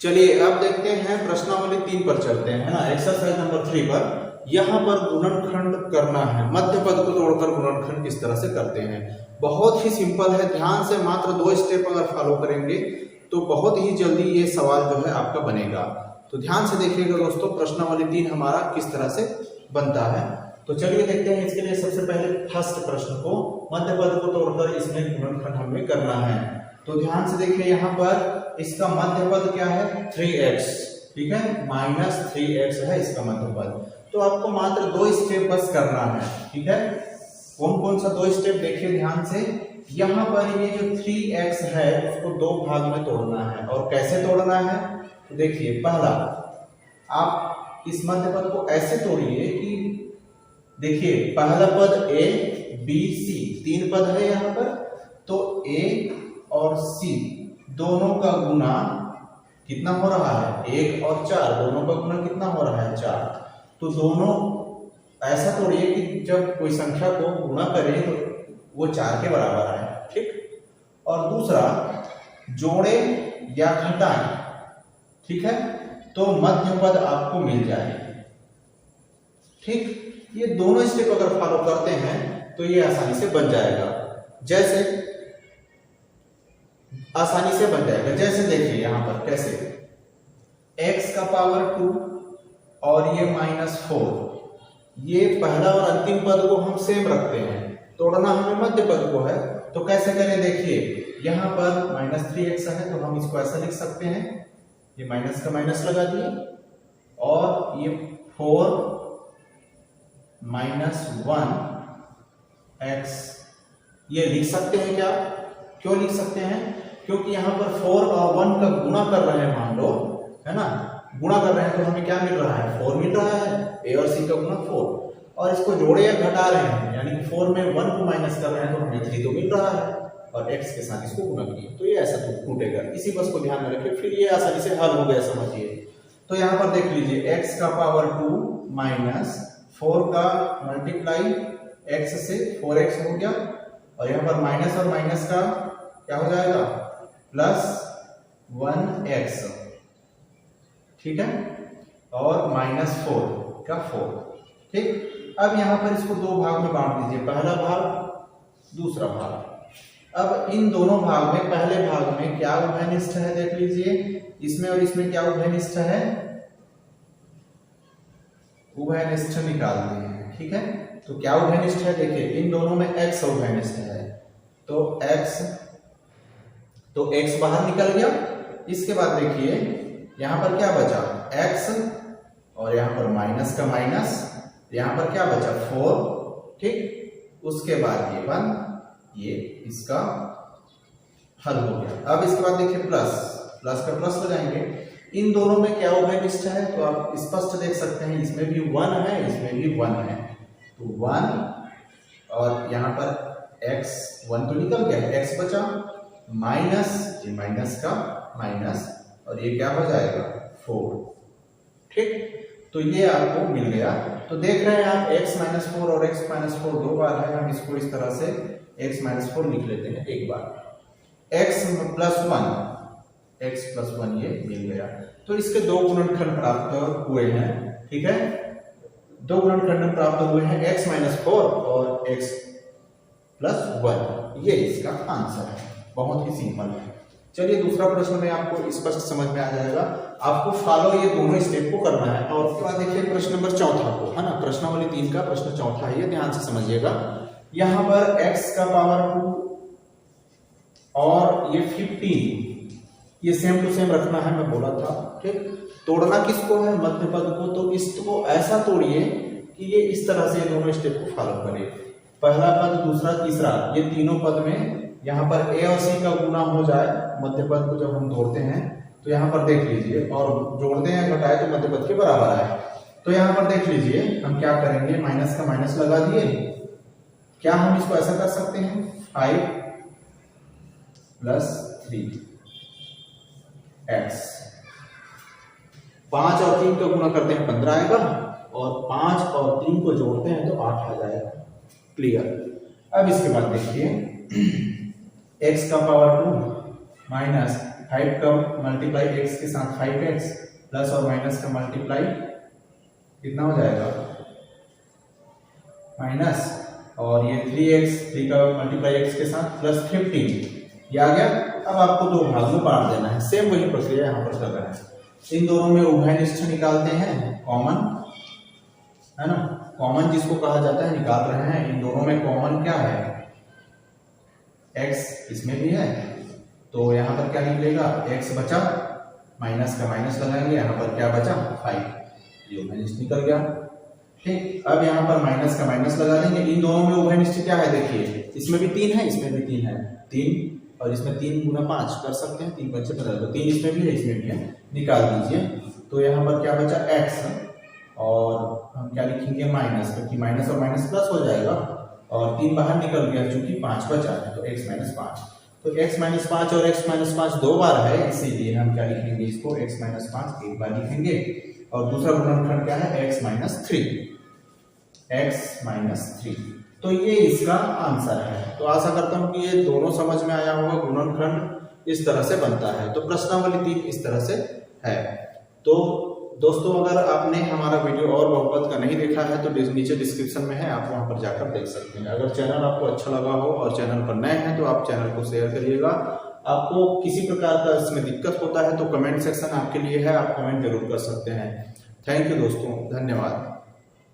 चलिए अब देखते हैं प्रश्नावली 3 पर चलते हैं, है ना। एक्सरसाइज नंबर 3 पर यहाँ पर गुणनखंड करना है, मध्य पद को तोड़कर गुणनखंड किस तरह से करते हैं। बहुत ही सिंपल है, ध्यान से मात्र 2 स्टेप अगर फॉलो करेंगे तो बहुत ही जल्दी ये सवाल जो है आपका बनेगा। तो ध्यान से देखिएगा दोस्तों, प्रश्नावली 3 हमारा किस तरह से बनता है। तो चलिए देखते हैं। इसके लिए सबसे पहले फर्स्ट प्रश्न को मध्य पद को तोड़कर इसमें गुणनखंड हमें करना है। तो ध्यान से देखिए, यहाँ पर इसका मध्य पद क्या है 3x, ठीक है, -3x है इसका मध्य पद। तो आपको मात्र 2 स्टेप बस करना है, ठीक है। कौन कौन सा 2 स्टेप देखिए ध्यान से। यहाँ पर ये जो 3x है उसको 2 भाग में तोड़ना है। और कैसे तोड़ना है तो देखिए, पहला आप इस मध्य पद को ऐसे तोड़िए कि देखिए पहला पद a b c 3 पद है यहाँ पर। तो a और c दोनों का गुना कितना हो रहा है 1 और 4, दोनों का गुना कितना हो रहा है 4। तो दोनों ऐसा तोड़िए कि जब कोई संख्या को गुणा करें तो वो 4 के बराबर आए, ठीक। और दूसरा जोड़े या घटाएं, ठीक है, तो मध्य पद आपको मिल जाए, ठीक। ये दोनों स्टेप अगर फॉलो करते हैं तो ये आसानी से बन जाएगा। जैसे आसानी से बन जाएगा, जैसे देखिए यहां पर कैसे x का पावर 2 और ये -4, ये पहला और अंतिम पद को हम सेम रखते हैं, तोड़ना हमें मध्य पद को है। तो कैसे करें देखिए, यहां पर -3x है तो हम इसको ऐसा लिख सकते हैं, ये माइनस का माइनस लगा दिए, और ये 4 -1x ये लिख सकते हैं। क्या क्यों लिख सकते हैं? क्योंकि यहाँ पर 4 और 1 का गुणा कर रहे हैं, मान लो, है ना, गुणा कर रहे हैं तो हमें क्या मिल रहा है 4 मिल रहा है, a और c का गुणा 4। और इसको जोड़े या घटा रहे हैं, यानी कि 4 में 1 को माइनस कर रहे हैं तो हमें 3 तो मिल रहा है, और x के साथ इसको गुणा किए तो ये ऐसा टूटेगा। इसी बस को ध्यान में रखिए, फिर ये आसानी से हल हो गया, समझिए। तो यहाँ पर देख लीजिए, x का पावर 2 माइनस 4 का मल्टीप्लाई x से 4x हो गया, और यहाँ पर माइनस और माइनस का क्या हो जाएगा +1x, ठीक है, और -4 का 4, ठीक। अब यहाँ पर इसको 2 भाग में बांट दीजिए, पहला भाग दूसरा भाग। अब इन दोनों भाग में, पहले भाग में क्या उभयनिष्ठ है देख लीजिए, इसमें और इसमें क्या उभयनिष्ठ है, उभयनिष्ठ निकाल दिए, ठीक है। तो क्या उभयनिष्ठ है देखिए, इन दोनों में x उभयनिष्ठ है, तो x बाहर निकल गया। इसके बाद देखिए यहां पर क्या बचा x, और यहां पर माइनस का माइनस, यहां पर क्या बचा 4, ठीक। उसके बाद ये 1, ये इसका हल हो गया। अब इसके बाद देखिए प्लस का प्लस हो जाएंगे। इन दोनों में क्या उभयनिष्ठ है तो आप स्पष्ट देख सकते हैं, इसमें भी 1 है, इसमें भी 1 है, तो 1, और यहाँ पर x 1 तो निकल गया, x बचा, माइनस ये माइनस का माइनस, और ये क्या हो जाएगा 4, ठीक। तो ये आपको मिल गया। तो देख रहे हैं आप x -4 और x -4 2 बार है, हम इसको इस तरह से x -4 लिख लेते हैं एक बार, x + 1 ये मिल गया। तो इसके 2 गुणनखंड प्राप्त हुए हैं, ठीक है, 2 गुणनखंड प्राप्त हुए हैं, x -4 और x + 1, ये इसका आंसर है। बहुत ही सिंपल है। चलिए दूसरा प्रश्न में आपको स्पष्ट समझ में आ जाएगा, आपको फॉलो ये दोनों स्टेप को करना है। और उसके बाद देखिए प्रश्न नंबर 4 को, है ना, प्रश्नावली 3 का प्रश्न 4 है, ये ध्यान से समझिएगा। यहाँ पर x का पावर 2 और ये 15, ये सेम टू सेम रखना है, मैं बोला था, ठीक। तोड़ना किसको है मध्य पद को, तो इसको ऐसा तोड़िए कि ये इस तरह से ये दोनों स्टेप को फॉलो करे, पहला पद दूसरा तीसरा, ये तीनों पद में यहाँ पर a और c का गुना हो जाए मध्य पद को जब हम तोड़ते हैं। तो यहाँ पर देख लीजिए, और जोड़ते हैं घटाए तो मध्य पद के बराबर आए। तो यहाँ पर देख लीजिए हम क्या करेंगे, माइनस का माइनस लगा दिए, क्या हम इसको ऐसा कर सकते हैं 5 + 3x, 5 और 3 का गुना करते हैं 15 आएगा, और 5 और 3 को जोड़ते हैं तो 8 आ जाएगा, क्लियर। अब इसके बाद देखिए x का पावर 2 माइनस 5 का मल्टीप्लाई x के साथ 5x प्लस और माइनस का मल्टीप्लाई कितना हो जाएगा माइनस, और ये 3 का मल्टीप्लाई x के साथ प्लस 15, ये आ गया। अब आपको दो भाग में बांट देना है, सेम वही प्रक्रिया यहाँ पर कर रहे हैं। इन दोनों में उभयनिष्ठ निकालते हैं, कॉमन है ना, कॉमन जिसको कहा जाता है निकाल रहे हैं। इन दोनों में कॉमन क्या है, x इसमें भी है, तो यहाँ पर क्या निकलेगा, x बचा, माइनस का माइनस लगाएंगे, यहाँ पर क्या बचा 5, ये उभयनिष्ठ निकल गया। ठीक, अब यहाँ पर माइनस का माइनस लगा देंगे। इन दोनों में उभयनिष्ठ क्या है, देखिए इसमें भी 3 है, इसमें भी 3 है, 3 और इसमें 3 गुना 5 कर सकते हैं, 3 बच्चे बता दो, 3 इसमें भी है, इसमें भी है, निकाल दीजिए। तो यहाँ पर क्या बचा x, और हम क्या लिखेंगे माइनस, क्योंकि माइनस और माइनस प्लस हो जाएगा, और 3 बाहर निकल गया चूंकि 5 बचा है, तो x माइनस 5। तो x माइनस 5 और x माइनस 5 दो बार है, इसीलिए हम क्या लिखेंगे इसको x माइनस 5 एक बार लिखेंगे, और दूसरा गुणनखंड क्या है x माइनस 3, x माइनस 3। तो ये इसका आंसर है। तो आशा करता हूं कि ये दोनों समझ में आया होगा, गुणनखंड इस तरह से बनता है। तो प्रश्नावली 3 इस तरह से है। तो दोस्तों अगर आपने हमारा वीडियो और बहुपद का नहीं देखा है तो नीचे डिस्क्रिप्शन में है, आप वहां पर जाकर देख सकते हैं। अगर चैनल आपको अच्छा लगा हो और चैनल पर नए हैं तो आप चैनल को शेयर करिएगा। आपको किसी प्रकार का इसमें दिक्कत होता है तो कमेंट सेक्शन आपके लिए है, आप कमेंट जरूर कर सकते हैं। थैंक यू दोस्तों, धन्यवाद।